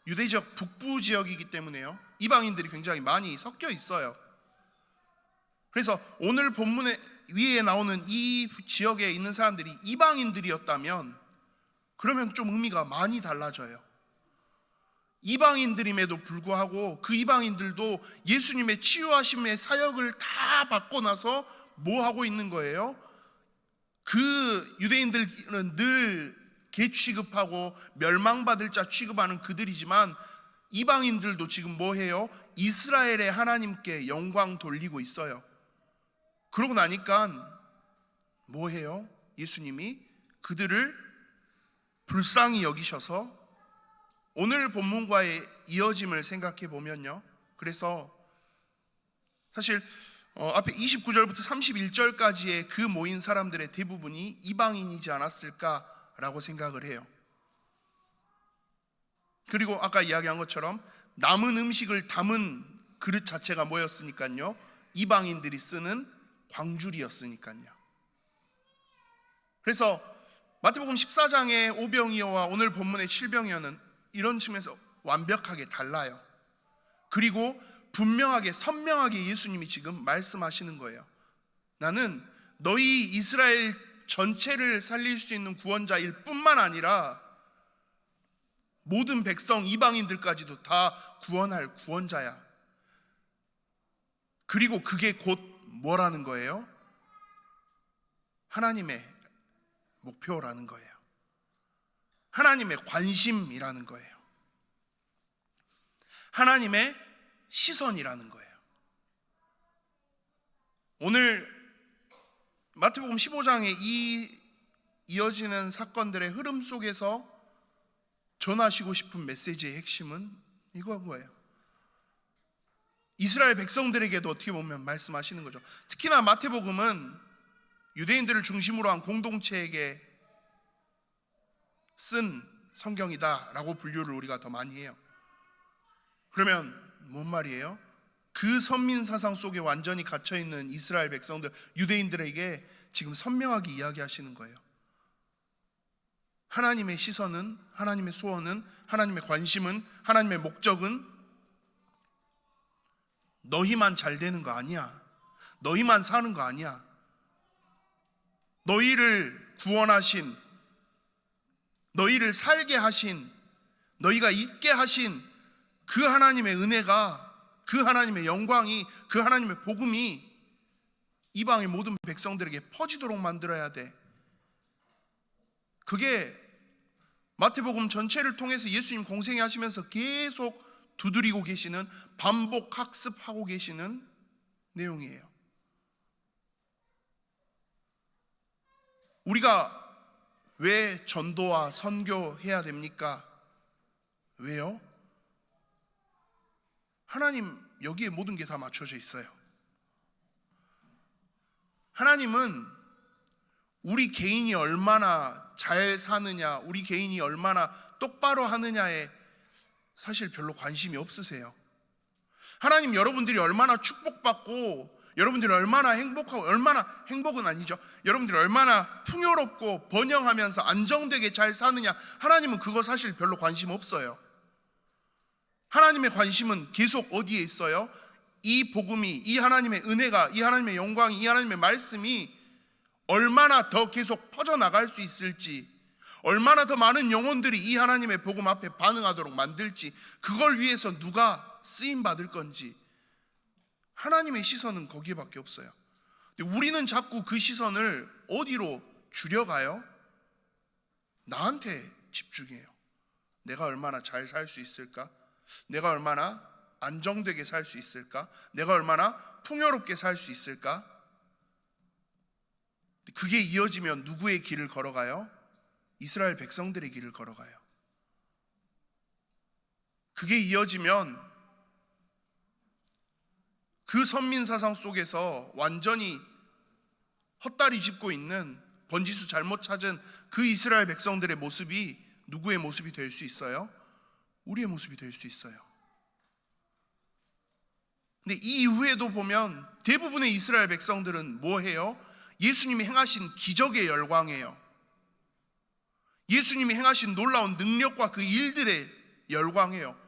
[SPEAKER 1] 유대 지역 북부 지역이기 때문에요, 이방인들이 굉장히 많이 섞여 있어요. 그래서 오늘 본문에 위에 나오는 이 지역에 있는 사람들이 이방인들이었다면 그러면 좀 의미가 많이 달라져요. 이방인들임에도 불구하고 그 이방인들도 예수님의 치유하심의 사역을 다 받고 나서 뭐 하고 있는 거예요? 그 유대인들은 늘 개 취급하고 멸망받을 자 취급하는 그들이지만 이방인들도 지금 뭐 해요? 이스라엘의 하나님께 영광 돌리고 있어요. 그러고 나니까 뭐 해요? 예수님이 그들을 불쌍히 여기셔서 오늘 본문과의 이어짐을 생각해 보면요, 그래서 사실 앞에 29절부터 31절까지의 그 모인 사람들의 대부분이 이방인이지 않았을까라고 생각을 해요. 그리고 아까 이야기한 것처럼 남은 음식을 담은 그릇 자체가 뭐였으니까요? 이방인들이 쓰는 광줄이었으니까요. 그래서 마태복음 14장의 오병이어와 오늘 본문의 칠병이어는 이런 측면에서 완벽하게 달라요. 그리고 분명하게 선명하게 예수님이 지금 말씀하시는 거예요. 나는 너희 이스라엘 전체를 살릴 수 있는 구원자일 뿐만 아니라 모든 백성 이방인들까지도 다 구원할 구원자야. 그리고 그게 곧 뭐라는 거예요? 하나님의 목표라는 거예요. 하나님의 관심이라는 거예요. 하나님의 시선이라는 거예요. 오늘 마태복음 15장에 이 이어지는 사건들의 흐름 속에서 전하시고 싶은 메시지의 핵심은 이거예요. 이스라엘 백성들에게도 어떻게 보면 말씀하시는 거죠. 특히나 마태복음은 유대인들을 중심으로 한 공동체에게 쓴 성경이다라고 분류를 우리가 더 많이 해요. 그러면 뭔 말이에요? 그 선민 사상 속에 완전히 갇혀있는 이스라엘 백성들, 유대인들에게 지금 선명하게 이야기하시는 거예요. 하나님의 시선은, 하나님의 소원은, 하나님의 관심은, 하나님의 목적은 너희만 잘 되는 거 아니야. 너희만 사는 거 아니야. 너희를 구원하신, 너희를 살게 하신, 너희가 있게 하신 그 하나님의 은혜가, 그 하나님의 영광이, 그 하나님의 복음이 이방의 모든 백성들에게 퍼지도록 만들어야 돼. 그게 마태복음 전체를 통해서 예수님 공생애 하시면서 계속 두드리고 계시는, 반복 학습하고 계시는 내용이에요. 우리가 왜 전도와 선교해야 됩니까? 왜요? 하나님 여기에 모든 게 다 맞춰져 있어요. 하나님은 우리 개인이 얼마나 잘 사느냐, 우리 개인이 얼마나 똑바로 하느냐에 사실 별로 관심이 없으세요. 하나님 여러분들이 얼마나 축복받고, 여러분들이 얼마나 행복하고, 얼마나 행복은 아니죠, 여러분들이 얼마나 풍요롭고 번영하면서 안정되게 잘 사느냐, 하나님은 그거 사실 별로 관심 없어요. 하나님의 관심은 계속 어디에 있어요? 이 복음이, 이 하나님의 은혜가, 이 하나님의 영광이, 이 하나님의 말씀이 얼마나 더 계속 퍼져나갈 수 있을지, 얼마나 더 많은 영혼들이 이 하나님의 복음 앞에 반응하도록 만들지, 그걸 위해서 누가 쓰임받을 건지, 하나님의 시선은 거기에밖에 없어요. 근데 우리는 자꾸 그 시선을 어디로 줄여가요? 나한테 집중해요. 내가 얼마나 잘 살 수 있을까? 내가 얼마나 안정되게 살 수 있을까? 내가 얼마나 풍요롭게 살 수 있을까? 그게 이어지면 누구의 길을 걸어가요? 이스라엘 백성들의 길을 걸어가요. 그게 이어지면 그 선민사상 속에서 완전히 헛다리 짚고 있는 번지수 잘못 찾은 그 이스라엘 백성들의 모습이 누구의 모습이 될 수 있어요? 우리의 모습이 될 수 있어요. 근데 이 이후에도 보면 대부분의 이스라엘 백성들은 뭐 해요? 예수님이 행하신 기적에 열광해요. 예수님이 행하신 놀라운 능력과 그 일들에 열광해요.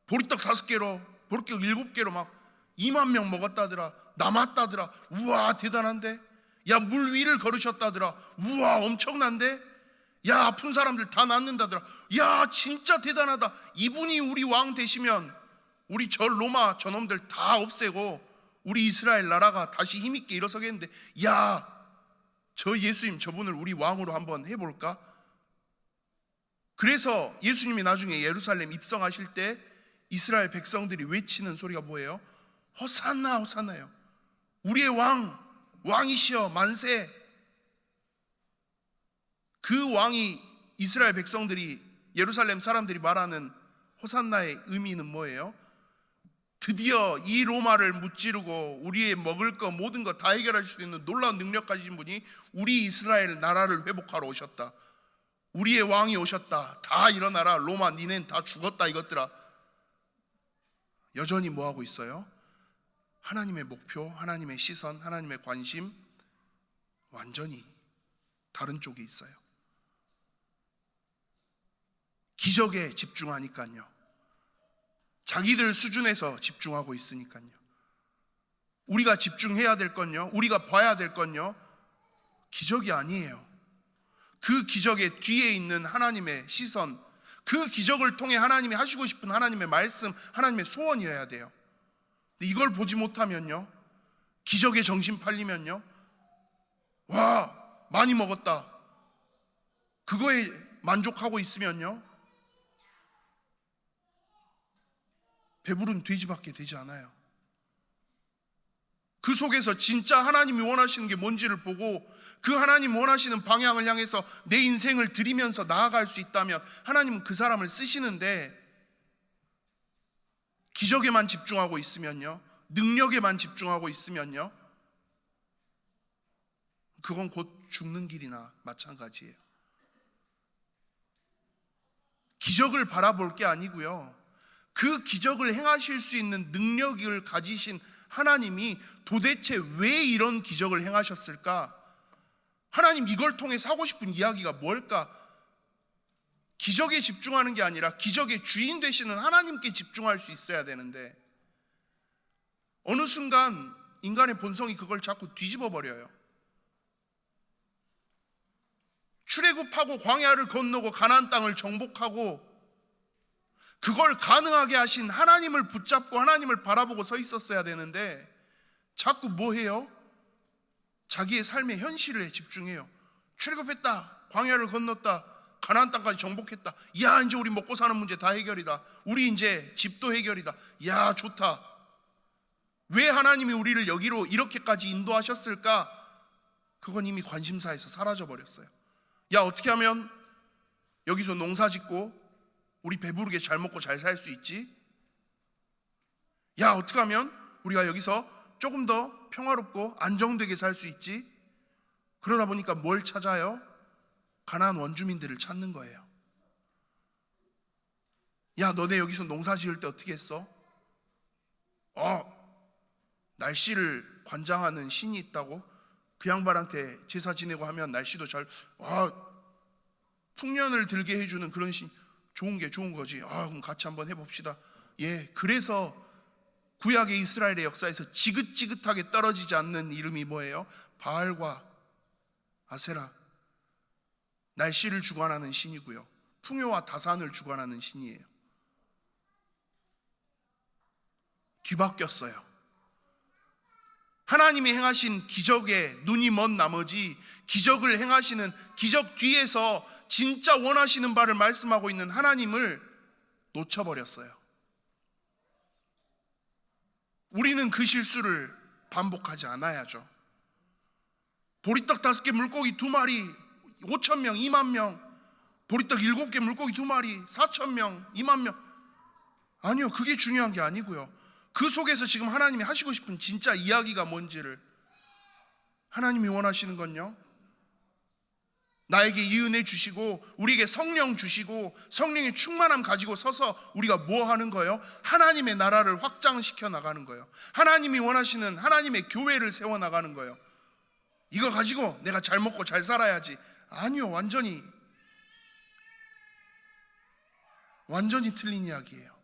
[SPEAKER 1] 보리떡 5개로 보리떡 7개로 막 2만 명 먹었다더라. 남았다더라. 우와 대단한데. 야 물 위를 걸으셨다더라. 우와 엄청난데. 야 아픈 사람들 다 낫는다더라. 야 진짜 대단하다. 이분이 우리 왕 되시면 우리 저 로마 저놈들 다 없애고 우리 이스라엘 나라가 다시 힘있게 일어서겠는데, 야 저 예수님 저분을 우리 왕으로 한번 해볼까? 그래서 예수님이 나중에 예루살렘 입성하실 때 이스라엘 백성들이 외치는 소리가 뭐예요? 호산나 호산나요. 우리의 왕이시여 만세. 그 왕이 이스라엘 백성들이 예루살렘 사람들이 말하는 호산나의 의미는 뭐예요? 드디어 이 로마를 무찌르고 우리의 먹을 거 모든 거 다 해결하실 수 있는 놀라운 능력 가지신 분이 우리 이스라엘 나라를 회복하러 오셨다. 우리의 왕이 오셨다. 다 일어나라. 로마 니넨 다 죽었다 이것들아. 여전히 뭐하고 있어요? 하나님의 목표, 하나님의 시선, 하나님의 관심 완전히 다른 쪽에 있어요. 기적에 집중하니까요. 자기들 수준에서 집중하고 있으니까요. 우리가 집중해야 될 건요, 우리가 봐야 될 건요, 기적이 아니에요. 그 기적의 뒤에 있는 하나님의 시선, 그 기적을 통해 하나님이 하시고 싶은 하나님의 말씀, 하나님의 소원이어야 돼요. 근데 이걸 보지 못하면요, 기적에 정신 팔리면요, 와 많이 먹었다, 그거에 만족하고 있으면요, 배부른 돼지밖에 되지 않아요. 그 속에서 진짜 하나님이 원하시는 게 뭔지를 보고 그 하나님 원하시는 방향을 향해서 내 인생을 드리면서 나아갈 수 있다면 하나님은 그 사람을 쓰시는데, 기적에만 집중하고 있으면요, 능력에만 집중하고 있으면요, 그건 곧 죽는 길이나 마찬가지예요. 기적을 바라볼 게 아니고요, 그 기적을 행하실 수 있는 능력을 가지신 하나님이 도대체 왜 이런 기적을 행하셨을까? 하나님 이걸 통해 하고 싶은 이야기가 뭘까? 기적에 집중하는 게 아니라 기적의 주인 되시는 하나님께 집중할 수 있어야 되는데, 어느 순간 인간의 본성이 그걸 자꾸 뒤집어 버려요. 출애굽하고 광야를 건너고 가나안 땅을 정복하고 그걸 가능하게 하신 하나님을 붙잡고 하나님을 바라보고 서 있었어야 되는데 자꾸 뭐 해요? 자기의 삶의 현실에 집중해요. 출애굽했다, 광야를 건넜다, 가나안 땅까지 정복했다. 야 이제 우리 먹고 사는 문제 다 해결이다. 우리 이제 집도 해결이다. 야 좋다. 왜 하나님이 우리를 여기로 이렇게까지 인도하셨을까? 그건 이미 관심사에서 사라져 버렸어요. 야 어떻게 하면 여기서 농사 짓고 우리 배부르게 잘 먹고 잘 살 수 있지? 야 어떻게 하면 우리가 여기서 조금 더 평화롭고 안정되게 살 수 있지? 그러다 보니까 뭘 찾아요? 가나안 원주민들을 찾는 거예요. 야 너네 여기서 농사 지을 때 어떻게 했어? 날씨를 관장하는 신이 있다고? 그 양반한테 제사 지내고 하면 날씨도 잘 풍년을 들게 해주는 그런 신, 좋은 게 좋은 거지. 그럼 같이 한번 해봅시다. 예, 그래서 구약의 이스라엘의 역사에서 지긋지긋하게 떨어지지 않는 이름이 뭐예요? 바알과 아세라. 날씨를 주관하는 신이고요, 풍요와 다산을 주관하는 신이에요. 뒤바뀌었어요. 하나님이 행하신 기적에 눈이 먼 나머지 기적을 행하시는, 기적 뒤에서 진짜 원하시는 바를 말씀하고 있는 하나님을 놓쳐버렸어요. 우리는 그 실수를 반복하지 않아야죠. 보리떡 5개, 물고기 2마리, 5,000명, 2만 명, 보리떡 7개, 물고기 2마리, 4,000명, 2만 명. 아니요, 그게 중요한 게 아니고요. 그 속에서 지금 하나님이 하시고 싶은 진짜 이야기가 뭔지를, 하나님이 원하시는 건요, 나에게 이 은혜 주시고 우리에게 성령 주시고 성령의 충만함 가지고 서서 우리가 뭐 하는 거예요? 하나님의 나라를 확장시켜 나가는 거예요. 하나님이 원하시는 하나님의 교회를 세워 나가는 거예요. 이거 가지고 내가 잘 먹고 잘 살아야지. 아니요, 완전히 틀린 이야기예요.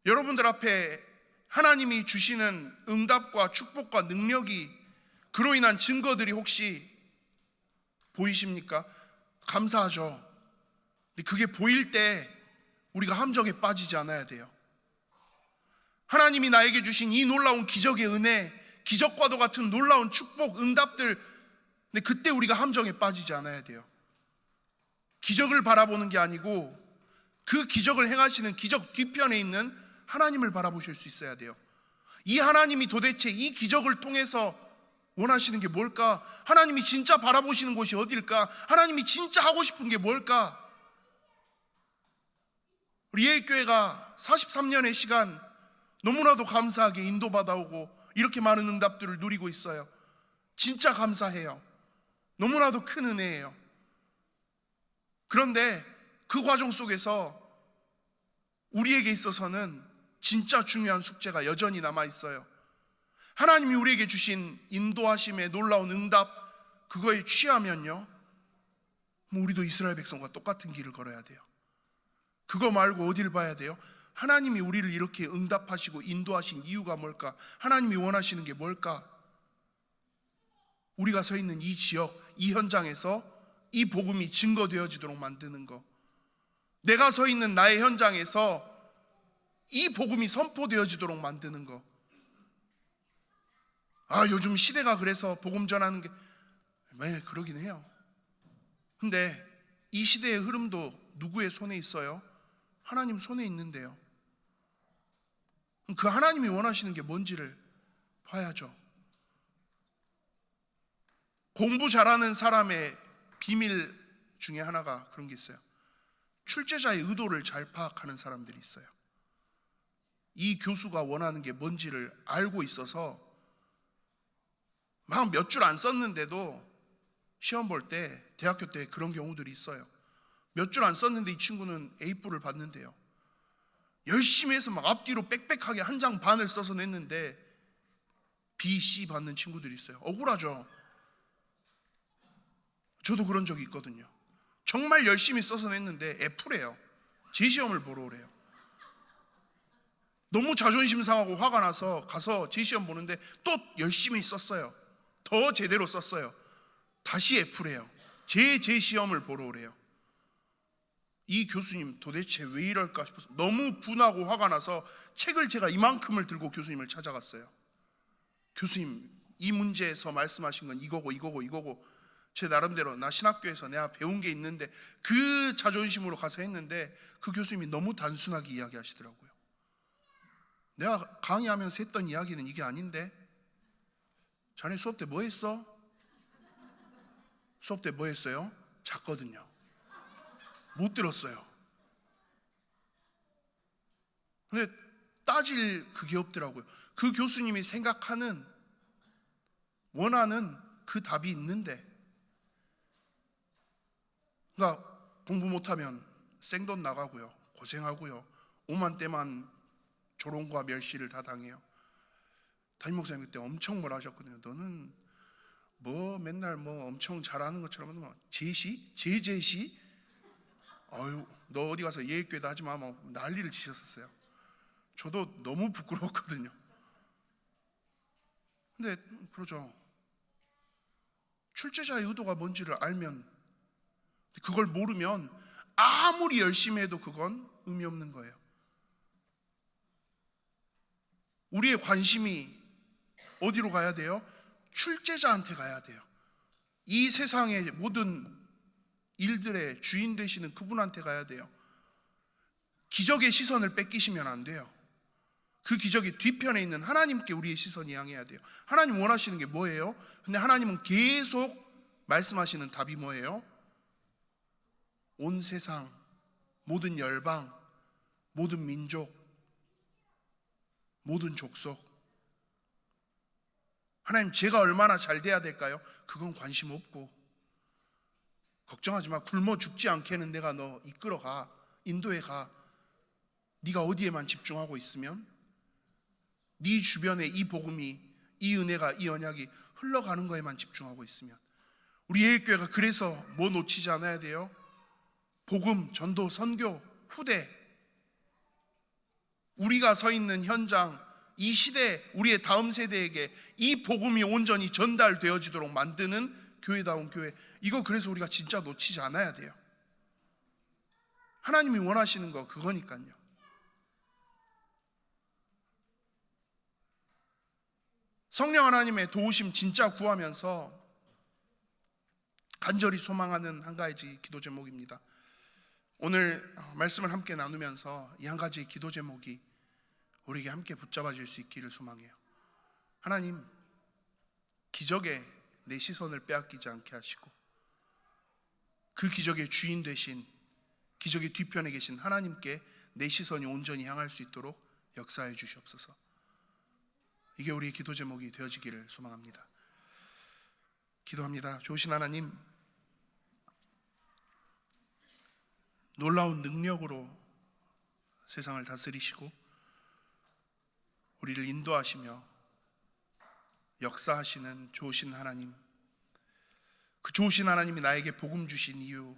[SPEAKER 1] 여러분들 앞에 하나님이 주시는 응답과 축복과 능력이, 그로 인한 증거들이 혹시 보이십니까? 감사하죠. 근데 그게 보일 때 우리가 함정에 빠지지 않아야 돼요. 하나님이 나에게 주신 이 놀라운 기적의 은혜, 기적과도 같은 놀라운 축복, 응답들, 근데 그때 우리가 함정에 빠지지 않아야 돼요. 기적을 바라보는 게 아니고 그 기적을 행하시는 기적 뒤편에 있는 하나님을 바라보실 수 있어야 돼요. 이 하나님이 도대체 이 기적을 통해서 원하시는 게 뭘까? 하나님이 진짜 바라보시는 곳이 어딜까? 하나님이 진짜 하고 싶은 게 뭘까? 우리 예일교회가 43년의 시간 너무나도 감사하게 인도받아오고 이렇게 많은 응답들을 누리고 있어요. 진짜 감사해요. 너무나도 큰 은혜예요. 그런데 그 과정 속에서 우리에게 있어서는 진짜 중요한 숙제가 여전히 남아 있어요. 하나님이 우리에게 주신 인도하심의 놀라운 응답, 그거에 취하면요, 우리도 이스라엘 백성과 똑같은 길을 걸어야 돼요. 그거 말고 어디를 봐야 돼요? 하나님이 우리를 이렇게 응답하시고 인도하신 이유가 뭘까? 하나님이 원하시는 게 뭘까? 우리가 서 있는 이 지역, 이 현장에서 이 복음이 증거되어지도록 만드는 거, 내가 서 있는 나의 현장에서 이 복음이 선포되어지도록 만드는 거. 요즘 시대가 그래서 복음 전하는 게, 그러긴 해요. 근데 이 시대의 흐름도 누구의 손에 있어요? 하나님 손에 있는데요. 그 하나님이 원하시는 게 뭔지를 봐야죠. 공부 잘하는 사람의 비밀 중에 하나가 그런 게 있어요. 출제자의 의도를 잘 파악하는 사람들이 있어요. 이 교수가 원하는 게 뭔지를 알고 있어서 막 몇 줄 안 썼는데도 시험 볼 때, 대학교 때 그런 경우들이 있어요. 몇 줄 안 썼는데 이 친구는 A뿔을 받는데요. 열심히 해서 막 앞뒤로 빽빽하게 한 장 반을 써서 냈는데 B, C 받는 친구들이 있어요. 억울하죠. 저도 그런 적이 있거든요. 정말 열심히 써서 냈는데 F래요. 제 시험을 보러 오래요. 너무 자존심 상하고 화가 나서 가서 제 시험 보는데 또 열심히 썼어요. 더 제대로 썼어요. 다시 F래요. 제 시험을 보러 오래요. 이 교수님 도대체 왜 이럴까 싶어서 너무 분하고 화가 나서 책을 제가 이만큼을 들고 교수님을 찾아갔어요. 교수님, 이 문제에서 말씀하신 건 이거고 제 나름대로 나 신학교에서 내가 배운 게 있는데, 그 자존심으로 가서 했는데 그 교수님이 너무 단순하게 이야기하시더라고요. 내가 강의하면서 했던 이야기는 이게 아닌데, 자네 수업 때 뭐 했어? 수업 때 뭐 했어요? 잤거든요. 못 들었어요. 근데 따질 그게 없더라고요. 그 교수님이 생각하는, 원하는 그 답이 있는데, 그러니까 공부 못하면 생돈 나가고요, 고생하고요, 오만 때만 조롱과 멸시를 다 당해요. 담임 목사님 그때 엄청 뭐라 하셨거든요. 너는 뭐 맨날 뭐 엄청 잘하는 것처럼 뭐 제시? 너 어디 가서 예일교회도 하지 마, 뭐 난리를 치셨었어요. 저도 너무 부끄러웠거든요. 근데 그러죠. 출제자의 의도가 뭔지를 알면, 그걸 모르면 아무리 열심히 해도 그건 의미 없는 거예요. 우리의 관심이 어디로 가야 돼요? 출제자한테 가야 돼요. 이 세상의 모든 일들의 주인 되시는 그분한테 가야 돼요. 기적의 시선을 뺏기시면 안 돼요. 그 기적의 뒤편에 있는 하나님께 우리의 시선이 향해야 돼요. 하나님 원하시는 게 뭐예요? 근데 하나님은 계속 말씀하시는 답이 뭐예요? 온 세상, 모든 열방, 모든 민족, 모든 족속. 하나님, 제가 얼마나 잘 돼야 될까요? 그건 관심 없고, 걱정하지 마. 굶어 죽지 않게는 내가 너 이끌어가, 인도에 가. 네가 어디에만 집중하고 있으면 네 주변에 이 복음이, 이 은혜가, 이 언약이 흘러가는 거에만 집중하고 있으면, 우리 예일교회가 그래서 뭐 놓치지 않아야 돼요? 복음, 전도, 선교, 후대. 우리가 서 있는 현장, 이 시대, 우리의 다음 세대에게 이 복음이 온전히 전달되어지도록 만드는 교회다운 교회. 이거 그래서 우리가 진짜 놓치지 않아야 돼요. 하나님이 원하시는 거 그거니까요. 성령 하나님의 도우심 진짜 구하면서 간절히 소망하는 한 가지 기도 제목입니다. 오늘 말씀을 함께 나누면서 이 한 가지 기도 제목이 우리에게 함께 붙잡아질 수 있기를 소망해요. 하나님, 기적에 내 시선을 빼앗기지 않게 하시고 그 기적의 주인 되신, 기적의 뒤편에 계신 하나님께 내 시선이 온전히 향할 수 있도록 역사해 주시옵소서. 이게 우리의 기도 제목이 되어지기를 소망합니다. 기도합니다. 좋으신 하나님, 놀라운 능력으로 세상을 다스리시고 우리를 인도하시며 역사하시는 좋으신 하나님, 그 좋으신 하나님이 나에게 복음 주신 이유,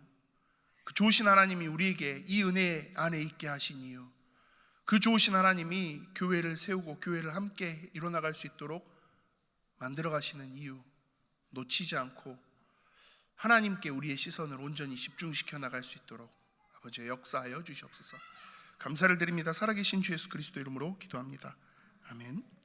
[SPEAKER 1] 그 좋으신 하나님이 우리에게 이 은혜 안에 있게 하신 이유, 그 좋으신 하나님이 교회를 세우고 교회를 함께 이뤄나갈 수 있도록 만들어 가시는 이유 놓치지 않고 하나님께 우리의 시선을 온전히 집중시켜 나갈 수 있도록 아버지 역사하여 주시옵소서. 감사를 드립니다. 살아계신 주 예수 그리스도 이름으로 기도합니다. 아멘.